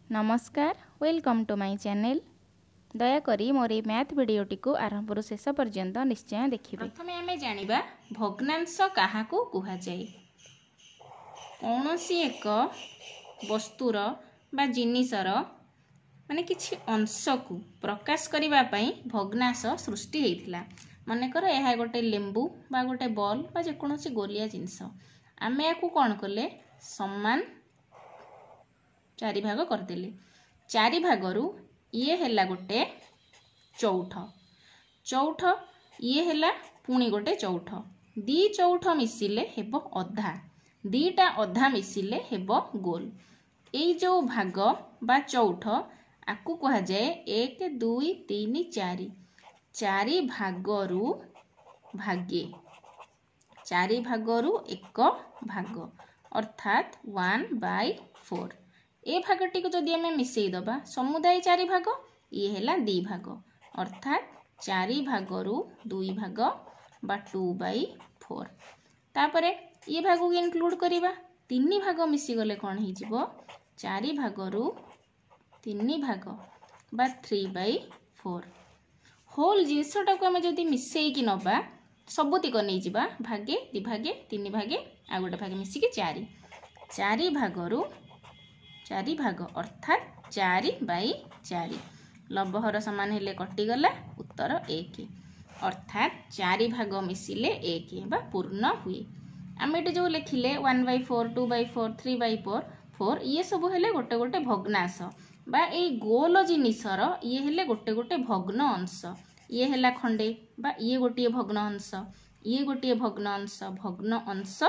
नमस्कार welcome to my channel. दयाकरी मोर ए मैथ वीडियोटी को आरंभ शेष पर्यंत निश्चय देखिए। प्रथमे आमे जानिबा भग्नांश काहाकू कुहा जाए। कौनसी एक वस्तुर बा जिनिसर माने किछि अंश को प्रकाश करिबा पई भग्नांश सृष्टि हेइथिला। मानेकर यह गोटे लेंबू बा गोटे बॉल बा जे कोनोसी गोलिया जिनिस आमे याकू कोन कले समान चारि भाग करदेले। चारि भागरू ये हेला गोटे चौठ चौठ ये हेला पुणी गोटे चौठ दी चौठ मिसिले हेबो अधा दीटा अधा मिसिले हेबो गोल। एई जो भाग बा चौठ आकू कहा जाए 1 2 3 4 चारि भागरू भागे चारि भागरू एक भाग अर्थात 1/4। ए भागटी को जदि आमे मिसेई दबा समुदाय चारि भाग ये हेला दी भाग अर्थात चारि भागरू 2 भाग बा 2/4। तापरे ये भाग को इंक्लूड करिबा 3 भाग मिसी गले कोन हे जिवो चारि भागरू 3 भाग बा 3/4। होल जिंसटा को आमे जदि मिसेई कि नबा सबुतिक नै जिबा भागे दि भागे 3 भागे आ गोटे भागे मिसी कि 4 भागरू 4 भाग अर्थात 4/4। लबहर समान हेले कटिगला उत्तर 1 अर्थात 4 भाग मिसिले 1 बा पूर्ण हुए। आम ये जो लिखिले 1/4 2/4 3/4 ये सब हेले गोटे गोटे भग्नांश बा ए गोल जिनिसर ये हेले गोटे गोटे भग्न अंश। ये हेला खंडे बा ये गोटे भग्न अंश ये गोटे भग्न अंश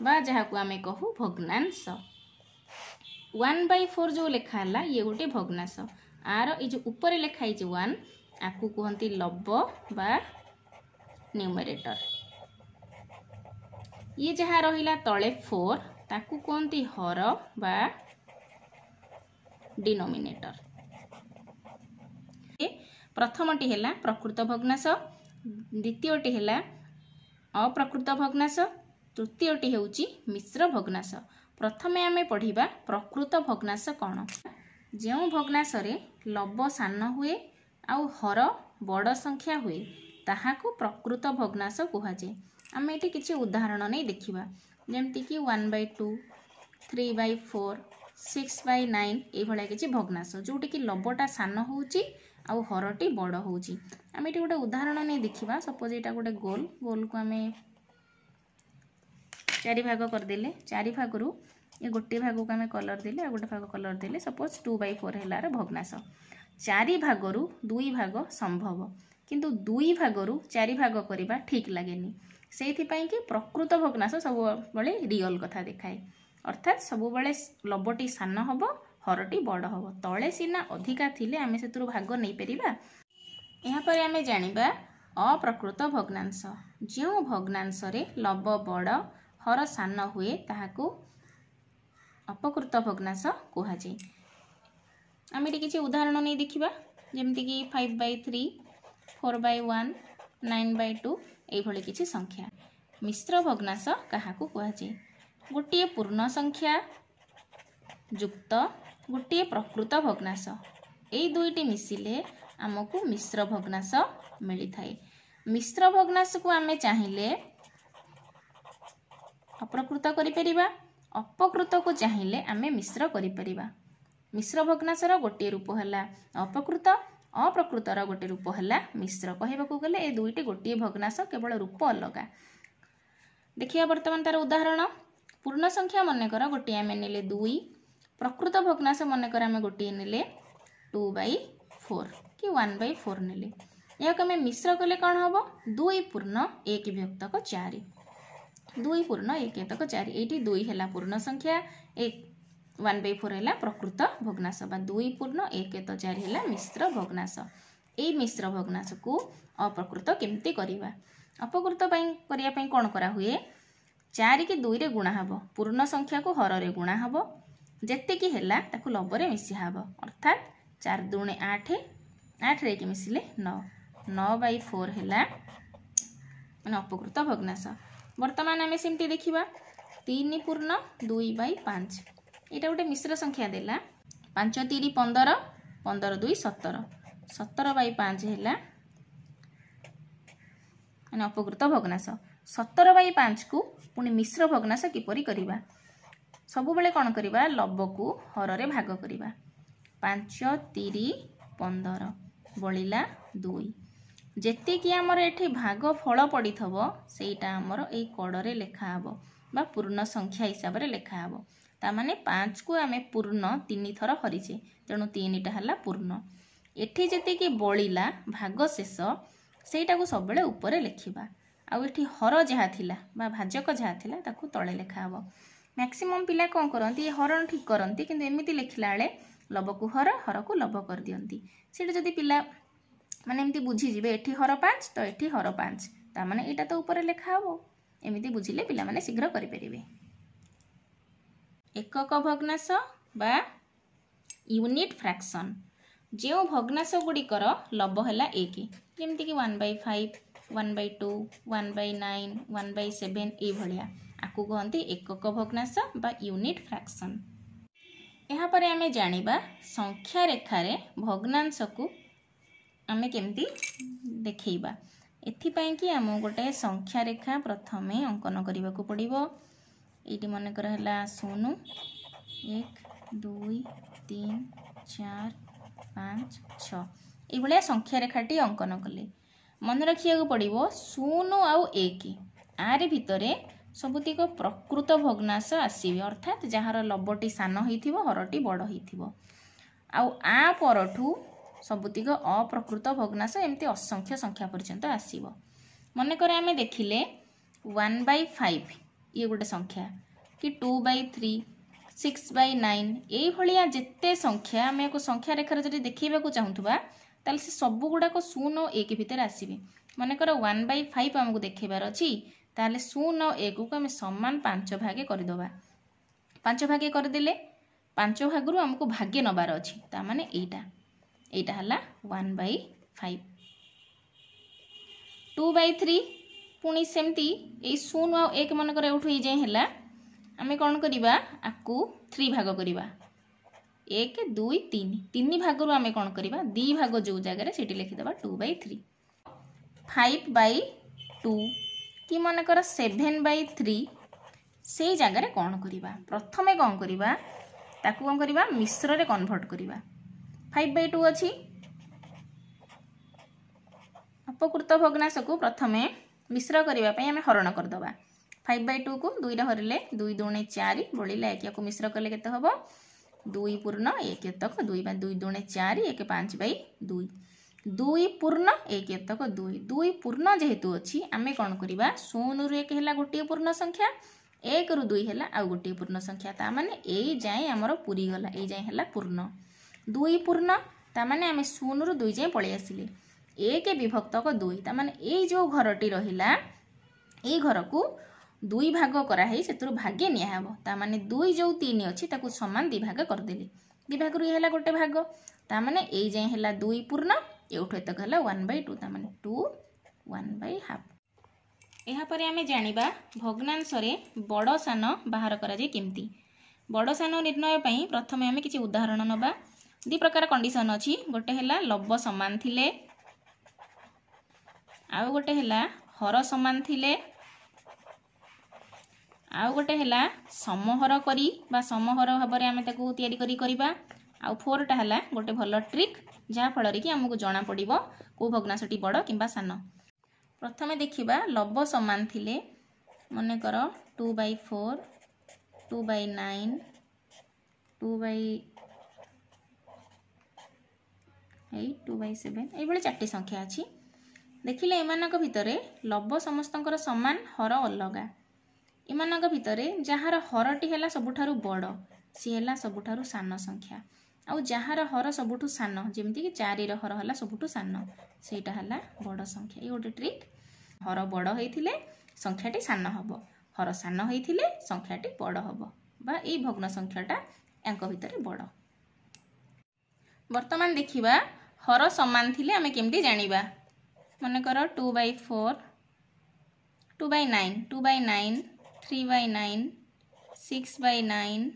बा जहा को आमे कहू भग्नांश। 1/4 जो लेखा है ये गोटे भग्नांश आर ये जो ऊपर लिखाई 1 आपको कहती लब बा न्यूमरेटर। ये जहाँ रहिला तले 4 ताकू कहती हर बा डिनोमिनेटर। प्रथमटी है प्रकृत भग्नांश द्वितीयटी है अप्रकृत भग्नांश तृतीयटी होउची मिश्र भग्नांश। प्रथमे आमे पढ़िबा प्रकृत भग्नांश कौन। जो भग्नांश रे लब सान हुए आउ हर बड़ संख्या हुए ताहाकू प्रकृत भग्नांश कुहा जाए। आमे एठी किछि उदाहरण नै देखिबा जेमति कि 1/2 3/4 6/9 ए भलिया किछि भग्नांश जोटी कि लबटा सान होउची आउ हरटी बड़ होउची। आमे एठी गोटे उदाहरण नै देखिबा। सपोज एटा गोटे गोल को आमे 4 भाग कर देले 4 भागरू ये गोटे भाग को आमे कलर देले आ गोटे भाग कलर देले सपोज 2/4 हेलार भग्नांश। 4 भागरू 2 भाग संभव किंतु 2 भागरू 4 भाग करिबा ठीक लागेनी। सेथि पई कि प्रकृत भग्नांश सब बळे रियल कथा देखाए अर्थात सब बळे लबटी सान हबो हरटी बड़ हबो तळे सिना अधिका थिले आमे सेतुर भाग नै परिबा। यहाँ पर आमे जानिबा अप्रकृत भग्नांश। जो भग्नांश रे लब बड़ हर सान हुए ताहाकू अपकृत भग्नांश कुहा जाए। आम ये किसी उदाहरण नहीं देखिबा जेमति कि 5/3 4/1 9/2 ए भली किसी संख्या। मिश्र भग्नांश काहाकू कुहा जाए। गोटे पूर्ण संख्या युक्त गोटे प्रकृत भग्नांश ए दुईटी मिसिले आमको मिश्र भग्नांश मिली थाए। मिश्र भग्नांश को आमे चाहिए अप्रकृत करि परिबा अपकृत को चाहिए आमे मिश्र करि परिबा। मिश्र भग्नांशर गोटे रूप है अपकृत अप्रकृतर गोटे रूप है मिश्र। कहबाकू गले ए दुईटी गोटे भग्नांश केवल रूप अलगा। देखिए वर्तमान तार उदाहरण पूर्ण संख्या मनकर गोटे आमे नेले 2 प्रकृत भग्नांश मनकर आमे गोटे नेले 2/4 कि 1/4 नेले। या आमे मिश्र कले कौन हम 2 पूर्ण 1 विभक्तक 4 2 पूर्ण 1 विभक्तक 4 एटी 2 है पूर्ण संख्या 1/4 है प्रकृत भग्नांश बा 2 पूर्ण 1 तो 4 है मिश्र भग्नांश। ए मिश्र भग्नांश को अप्रकृत केमती करिबा। अपकृत करिया पई कोन करा हुए 4 की 2 रे गुणा हबो पूर्ण संख्या को हर रे गुणा हबो जेते की हैला ताकू लब रे मिसी हबो अर्थात 4 दूणे 8 8 रे की मिसिले 9 9/4 हैला माने अपकृत भग्नांश। वर्तमान आमे सेमती देखिबा 3 पूर्ण 2/5 एटा गोटे मिश्र संख्या देला 5 3 15 15 2 17 17/5 ହେଲା ମାନେ अपकृत भग्नांश 17/5 को पुणी मिश्र भग्नांश किपरि करिबा सब बेले कोन करिबा लब को हर रे भाग करिबा 5 3 15 बळिला 2 जेते कि हमर एठी भाग फल पड़ी थबो सेटा हमर ए कड रे लेखा हबो बा पूर्ण संख्या हिसाब रे लेखा हबो ता माने 5 को आमे पूर्ण 3 थर हरिचे तेणु 3 टा हला पूर्ण एठी जेते कि बळिला भाग शेष सेटा को सब बेले ऊपर लेखिबा आ एठी हर जहा थिला बा भाजक जहा थिला ताकू तळे लेखा हबो मैक्सिमम पिला कोन करंती हरण ठीक करंती किंतु एमिति लेखिला बेले लब को हर को लब कर दियंती सेटा जदी पिला माने एमती बुझी जिबे एठी हर 5 तो एठी हर 5 ता माने एटा तो ऊपर लेखा हबो एमिति बुझिले पिला माने शीघ्र करि परिबे एकक भग्नांश बा यूनिट फ्रैक्शन जेउ भग्नांश गुडी कर लब हैला 1 जेमति कि 1/5 1/2 1/9 1/7 ए भलिया आकु कहंती एकक भग्नांश बा यूनिट फ्रैक्शन यहाँ पर आमे जानिबा संख्या रेखा रे भग्नांश को आमे केमती देखैबा एथि पई कि हम गोटे संख्या रेखा प्रथमे अंकन करिबा को पड़िबो एटी मन कर हला 0 1 2 3 4 5 6 ए भलिया संख्या रेखाटी अंकन कले मन रखिया को पड़िबो 0 आउ 1 आरे भितरे सबुतिक प्रकृत भग्नांश आसीबे अर्थात जहार लबटी सान होइथिबो हरटी बड़ होइथिबो आउ आ परठू सबुतिक अप्रकृत भग्नांश एमती असंख्य संख्या पर्यंत आसीबो मन करे आमे देखिले 1/5 ये गोटे संख्या कि 2/3 6/9 ए भलिया जेते संख्या आमे को संख्या रेखा रे जदी देखैबा को चाहुथबा ताल से सब गुडा को 0 और 1 भीतर आसीबे मन कर 1/5 हमको देखैबार अछि ताले 0 और 1 को आमे समान 5 भागे कर दोबा 5 भागे कर देले 5 भागरु हमको भाग्य नबार अछि ता माने एटा हला 1/5 2/3 पुणी सेमती ए 0 और 1 मन कर उठै जाय हला आमे कोन करिबा आकु 3 भाग करिबा 1 2 3 3 भागरु आमे कोन करिबा 2 भाग जो जगह रे सेठी लिखि देबा 2/3 5/2 कि मन कर 7/3 से जगह रे कोन करिबा प्रथमे कोन करिबा ताकू कोन करिबा मिश्र रे कन्वर्ट करिबा 5/2 अछि अपकृत भग्नांश को प्रथमे मिश्र करिबा पई हमें हरण कर दबा 5/2 को 2 रे हरिले 2 2 4 बळिला 1 को मिश्र करले केते हबो 2 पूर्ण 1 तक 2 2 2 4 1 5/2 2 पूर्ण 1 तक 2 2 पूर्ण जेहेतु अछि आमे कोन करिबा 0 रु 1 हैला गोटे पूर्ण संख्या 1 रु 2 हैला आ गोटे पूर्ण संख्या ता माने ए जाय हमरो पूरी गला ए जाय हैला पूर्ण 2 पूर्ण ता माने आमे 0 रु 2 जाय पळै आसिले 1 विभक्त को 2 ता माने ए जो घरटी रहिला ए घर को 2 भाग करा है सेतुर भाग्य निया हबो ता माने 2 जो 3 अछि ताकू समान 2 भाग कर देली 2 भाग रु हैला गोटे भाग ता माने ए जाय हैला 2 पूर्ण एउठो तक हैला 1/2 ता माने 2 1/2 यहाँ पर आमे जानिबा भग्नांश रे बड़ सान बाहर करा जे केमती बड़ सान निर्णय पई प्रथमे आमे किछि उदाहरण नबा दि प्रकार कंडीशन अछि गोटे हैला लब समान थिले आ गोटे हैला हर समान थिले आ गोटे हैला समहर करी बा समहर भाबरे आमे ताकू तयारी करी करबा आ 4 टा हैला गोटे भलो ट्रिक जा फल रे कि हमकु जणा पड़िबो को भग्नांशटी बड़ किबा सान प्रथमे देखिबा लब समान थिले मने कर 2/4 2/9 2/8 2/7 ए भले चारटी संख्या अछि देखिले एमानक भितरे लब समस्तंकर समान हर अलगा एमानक भितरे जहार हरटी हैला सबुठारु बड़ सी हैला सबुठारु सान संख्या आ जहार हर सबुठु सान जेमति कि 4 र हर हैला सबुठु सान सेटा हैला बड़ संख्या ए गोटे ट्रिक हर बड़ होइथिले संख्याटी सान हबो हर सान होइथिले संख्याटी बड़ हबो बा ए भग्न संख्याटा यांक भितरे बड़ वर्तमान देखिबा हर समान थिले आमे केमति जानिबा मन कर 2/4 2/9 2/9 3/9 6/9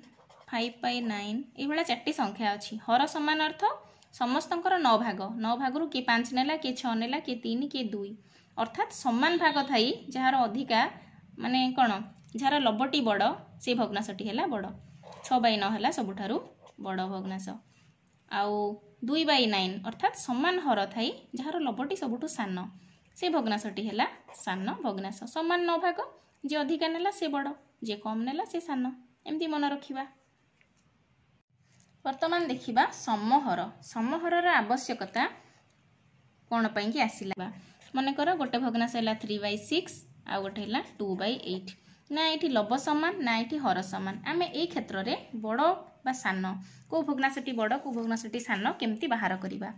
5/9 এইভাবে 4টি সংখ্ୟା ଅଛି। ହର ସମାନ ଅର୍ଥ ସମସ୍ତଙ୍କର 9 ଭାଗ, 9 ଭାଗରୁ କିଏ 5 ନେଲା, କିଏ 6 ନେଲା, କିଏ 3, କିଏ 2, ଅର୍ଥାତ୍ ସମାନ ଭାଗ ଥାଇ ଯାହାର ଅଧିକା ମାନେ କ'ଣ ଯାହାର ଲବଟି ବଡ଼ ସେ ଭଗ୍ନାଶଟି ହେଲା ବଡ଼। 6/9 ହେଲା ସବୁଠାରୁ ବଡ଼ ଭଗ୍ନାଶ। ଆଉ 2/9 ଅର୍ଥାତ୍ ସମାନ ହର ଥାଇ ଯାହାର ଲବଟି ସବୁଠୁ ସାନ ସେ ଭଗ୍ନାଶଟି ହେଲା ସାନ ଭଗ୍ନାଶ। ସମାନ 9 ଭାଗ, ଯିଏ ଅଧିକା ନେଲା ସେ ବଡ଼, ଯିଏ କମ୍ ନେଲା ସେ ସାନ, ଏମିତି ମନେ ରଖିବା। ବର୍ତ୍ତମାନ ଦେଖିବା ସମହର। ସମହରର ଆବଶ୍ୟକତା କ'ଣ ପାଇଁକି ଆସିଲା। ମନେକର ଗୋଟେ ଭଗ୍ନାଶ ହେଲା 3/6 ଆଉ ଗୋଟେ ହେଲା 2/8। ନା ଏଠି ଲବ ସମାନ ନା ଏଠି ହର ସମାନ। ଆମେ ଏଇ କ୍ଷେତ୍ରରେ ବଡ଼ ବା ସାନ କେଉଁ ଭଗ୍ନାଶଟି ବଡ଼ କେଉଁ ଭଗ୍ନାଶଟି ସାନ କେମିତି ବାହାର କରିବା,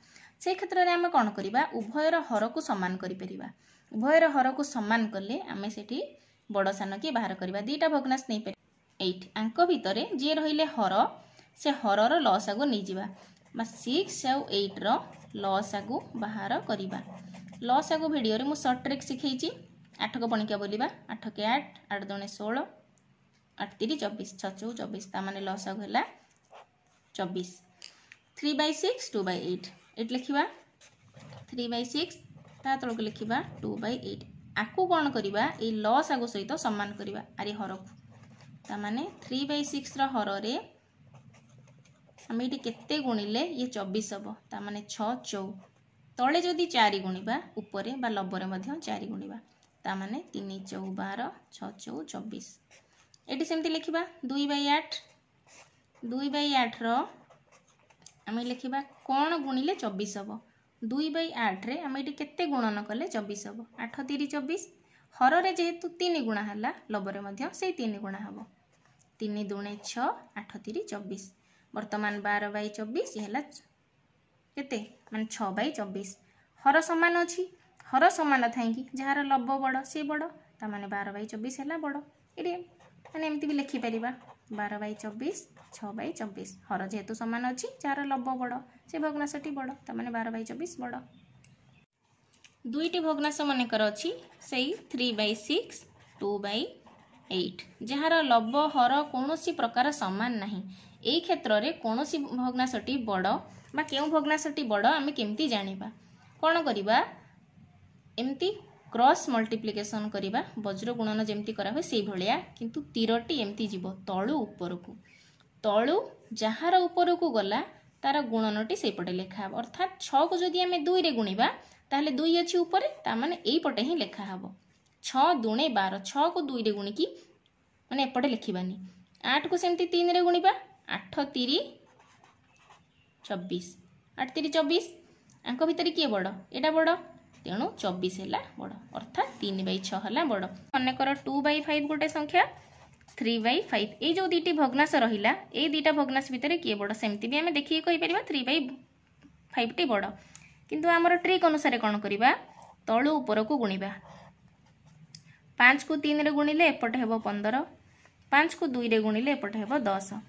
ସେଇ କ୍ଷେତ୍ରରେ ଆମେ କ'ଣ କରିବା, ଉଭୟର ହରକୁ ସମାନ କରିପାରିବା। ଉଭୟର ହରକୁ ସମାନ କଲେ ଆମେ ସେଠି ବଡ଼ ସାନ କିଏ ବାହାର କରିବା। ଦୁଇଟା ଭଗ୍ନାଶ ନେଇପାରିବା। ଏଇଠି ଆଙ୍କ ଭିତରେ ଯିଏ ରହିଲେ ହର ସେ ହରର ଲସାଗୁ ନେଇଯିବା ବା 6 ଆଉ 8ର ଲସାଗୁ ବାହାର କରିବା। ଲସାଗୁ ଭିଡ଼ିଓରେ ମୁଁ ସର୍ଟ ଟ୍ରିକ୍ ଶିଖେଇଛି। 8କ ପଣିକିଆ ବୋଲିବା। 8 8, 8 2 16, 8 3 24, 6 4 24, ତା ମାନେ ଲସାଗୁ ହେଲା 24। 3/6 2/8 ଏଠି ଲେଖିବା 3/6, ତା ତଳକୁ ଲେଖିବା 2/8। ଆକୁ କ'ଣ କରିବା, ଏଇ ଲସାଗୁ ସହିତ ସମାନ କରିବା ଆରି ହରକୁ। ତା ମାନେ 3/6ର ହରରେ ଆମେ ଏଠି କେତେ ଗୁଣିଲେ ଇଏ 24 ହେବ, ତା ମାନେ 6 4। ତଳେ ଯଦି 4 ଗୁଣିବା ଉପରେ ବା ଲବରେ ମଧ୍ୟ 4 ଗୁଣିବା, ତା ମାନେ 3 4 12, 6 4 24। ଏଠି ସେମିତି ଲେଖିବା 2/8। 2/8ର ଆମେ ଲେଖିବା କ'ଣ ଗୁଣିଲେ 24 ହେବ। 2/8ରେ ଆମେ ଏଠି କେତେ ଗୁଣନ କଲେ 24 ହେବ। 8 3 24। ହରରେ ଯେହେତୁ 3 ଗୁଣା ହେଲା ଲବରେ ମଧ୍ୟ ସେଇ 3 ଗୁଣା ହେବ। 3 2 6, 8 3 24। ବର୍ତ୍ତମାନ 12/24 ହେଲା କେତେ ମାନେ 6/24। ହର ସମାନ ଅଛି। ହର ସମାନ ଥାଇକି ଯାହାର ଲବ ବଡ଼ ସେ ବଡ଼, ତା ମାନେ 12/24 ହେଲା ବଡ଼। ଏଠି ମାନେ ଏମିତି ବି ଲେଖିପାରିବା 12/24 6/24। ହର ଯେହେତୁ ସମାନ ଅଛି ଯାହାର ଲବ ବଡ଼ ସେ ଭଗ୍ନାଶଟି ବଡ଼, ତା ମାନେ 12/24 ବଡ଼। ଦୁଇଟି ଭଗ୍ନାଶ ମନେକର ଅଛି ସେଇ 3/6 2/8 ଯାହାର ଲବ ହର କୌଣସି ପ୍ରକାର ସମାନ ନାହିଁ। এই କ୍ଷେତ୍ରରେ କୌଣସି ଭଗ୍ନାଶଟି ବଡ଼ ବା କେଉଁ ଭଗ୍ନାଶଟି ବଡ଼ ଆମେ କେମିତି ଜାଣିବା। କ'ଣ କରିବା, ଏମିତି କ୍ରସ୍ ମଲ୍ଟିପ୍ଲିକେସନ୍ କରିବା। ବଜ୍ର ଗୁଣନ ଯେମିତି କରାହୁଏ ସେଇଭଳିଆ, କିନ୍ତୁ ତୀରଟି ଏମିତି ଯିବ ତଳୁ ଉପରକୁ। ତଳୁ ଯାହାର ଉପରକୁ ଗଲା ତାର ଗୁଣନଟି ସେଇପଟେ ଲେଖା ହେବ। ଅର୍ଥାତ୍ 6କୁ ଯଦି ଆମେ 2ରେ ଗୁଣିବା ତାହେଲେ 2 ଅଛି ଉପରେ, ତା ମାନେ ଏଇପଟେ ହିଁ ଲେଖା ହେବ। 6 2 12, 6କୁ 2ରେ ଗୁଣିକି ମାନେ ଏପଟେ ଲେଖିବାନି। 8କୁ ସେମିତି 3ରେ ଗୁଣିବା, 8 3 24, 8 3 24। ଆଙ୍କ ଭିତରେ କିଏ ବଡ଼, ଏଇଟା ବଡ଼, ତେଣୁ 24 ହେଲା ବଡ଼, ଅର୍ଥାତ୍ 3/6 ହେଲା ବଡ଼। ମନେକର 2/5 ଗୋଟେ ସଂଖ୍ୟା, 3/5। ଏଇ ଯେଉଁ ଦୁଇଟି ଭଗ୍ନାଶ ରହିଲା ଏଇ ଦୁଇଟା ଭଗ୍ନାଶ ଭିତରେ କିଏ ବଡ଼, ସେମିତି ବି ଆମେ ଦେଖିକି କହିପାରିବା 3/5ଟି ବଡ଼। କିନ୍ତୁ ଆମର ଟ୍ରିକ୍ ଅନୁସାରେ କ'ଣ କରିବା, ତଳୁ ଉପରକୁ ଗୁଣିବା। 5କୁ 3ରେ ଗୁଣିଲେ ଏପଟେ ହେବ 15, 5କୁ 2ରେ ଗୁଣିଲେ ଏପଟେ ହେବ 10।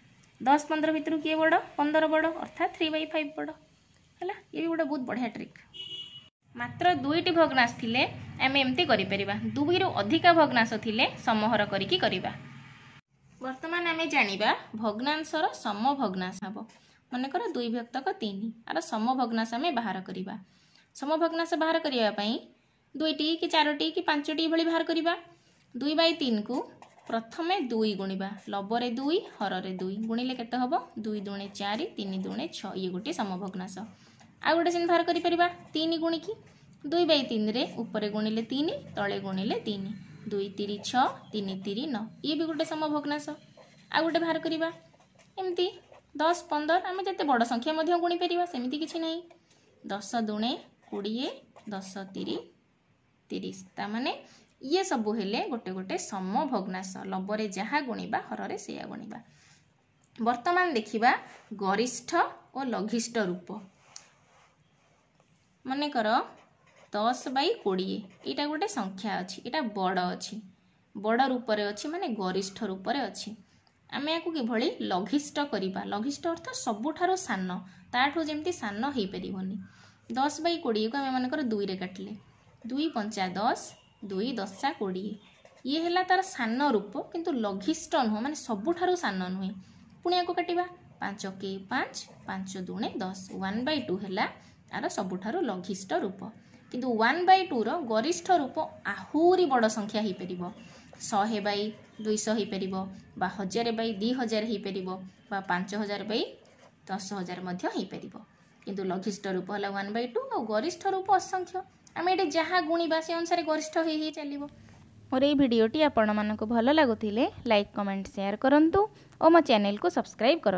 10 15 ଭିତରୁ କିଏ ବଡ଼, 15 ବଡ଼, ଅର୍ଥାତ୍ 3/5 ବଡ଼ ହେଲା। ଇଏ ବି ଗୋଟେ ବହୁତ ବଢ଼ିଆ ଟ୍ରିକ୍। ମାତ୍ର 2ଟି ଭଗ୍ନାଶ ଥିଲେ ଆମେ ଏମିତି କରିପାରିବା। 2ରୁ ଅଧିକା ଭଗ୍ନାଶ ଥିଲେ ସମହର କରିକି କରିବା। ବର୍ତ୍ତମାନ ଆମେ ଜାଣିବା ଭଗ୍ନାଂଶର ସମଭଗ୍ନାଶ ହେବ। ମନେକର 2/3 ଆର ସମଭଗ୍ନାଶ ଆମେ ବାହାର କରିବା। ସମଭଗ୍ନାଶ ବାହାର କରିବା ପାଇଁ 2ଟି କି 4ଟି କି 5ଟି ଭଳି ବାହାର କରିବା। 2/3କୁ ପ୍ରଥମେ 2 ଗୁଣିବା, ଲବରେ 2 ହରରେ 2 ଗୁଣିଲେ କେତେ ହେବ, 2 2 4, 3 2 6। ଇଏ ଗୋଟିଏ ସମଭଗ୍ନାଶ। ଆଉ ଗୋଟେ ସେମିତି ବାହାର କରିପାରିବା 3 ଗୁଣିକି। 2/3ରେ ଉପରେ ଗୁଣିଲେ 3 ତଳେ ଗୁଣିଲେ 3, 2 3 6, 3 3 9। ଇଏ ବି ଗୋଟେ ସମଭଗ୍ନାଶ। ଆଉ ଗୋଟେ ବାହାର କରିବା ଏମିତି 10 15, ଆମେ ଯେତେ ବଡ଼ ସଂଖ୍ୟା ମଧ୍ୟ ଗୁଣିପାରିବା, ସେମିତି କିଛି ନାହିଁ। 10 2 20, 10 3 30। ତା ମାନେ ଇଏ ସବୁ ହେଲେ ଗୋଟେ ଗୋଟେ ସମଭଗ୍ନାଶ। ଲବରେ ଯାହା ଗୁଣିବା ହରରେ ସେଇଆ ଗୁଣିବା। ବର୍ତ୍ତମାନ ଦେଖିବା ଗରିଷ୍ଠ ଓ ଲଘିଷ୍ଠ ରୂପ। ମନେକର 10/20 ଏଇଟା ଗୋଟେ ସଂଖ୍ୟା ଅଛି, ଏଇଟା ବଡ଼ ଅଛି, ବଡ଼ ରୂପରେ ଅଛି ମାନେ ଗରିଷ୍ଠ ରୂପରେ ଅଛି। ଆମେ ୟାକୁ କିଭଳି ଲଘିଷ୍ଠ କରିବା। ଲଘିଷ୍ଠ ଅର୍ଥ ସବୁଠାରୁ ସାନ, ତାଠୁ ଯେମିତି ସାନ ହେଇପାରିବନି। 10/20କୁ ଆମେ ମନେକର 2ରେ କାଟିଲେ, 2 5 10, 2 10 20। ଇଏ ହେଲା ତାର ସାନ ରୂପ, କିନ୍ତୁ ଲଘିଷ୍ଠ ନୁହଁ, ମାନେ ସବୁଠାରୁ ସାନ ନୁହେଁ। पुणी या काटिबा 5 के 5 5 दूणे 10 1/2 है आर सबुठारु लघिष्ठ रूप किंतु 1/2 रो गरिष्ठ रूप आहुरी बड़ संख्या हो पार 100 बाई 200 हो पार बा 1000 बाई 2000 हो पार बा 5000 बाई 10000 हो पार किंतु लघिष्ठ रूप है 1/2 और गरिष्ठ रूप असंख्य आम ये जहाँ गुणा से अनुसार गरिष्ठ हो चलो। मोर ये भिडियोटी आपण मानक भल लगुले लाइक कमेंट शेयर करंतु और मो चैनल को सब्सक्राइब कर।